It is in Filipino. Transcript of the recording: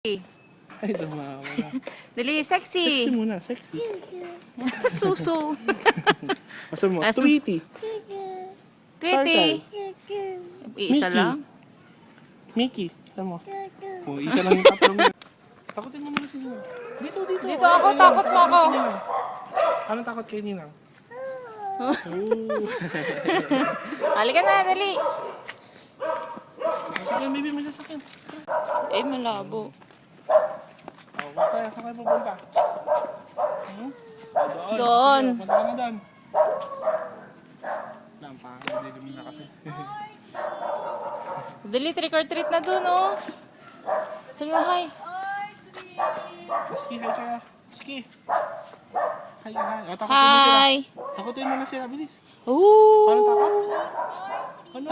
Ay, tumawa na. Dali, Sexy sexy. muna, sexy. Suso. Asa mo? Asa- Tweety. Tweety. Iisa Mickey. lang. Mickey. Asa mo? Oh, isa lang yung tatlong yun. Takutin mo muna si Ninang. Dito. Dito ako, takot mo ako. Si Ninang. Anong takot kay Ninang? Oh. Halika na, dali. Sige, baby, may sasakyan. Eh, malabo. Oh, saan kayo pupunta? Doon. Sige, punta ka na doon. Lampang, dilim na kasi. Dali, trick or treat na dun, oh. Sige, hi. Ski, hi kaya. Ski. Hi. O, takutin mo sila. Hi. Takutin mo na sila, bilis. Ooh. Paano takot? Ano?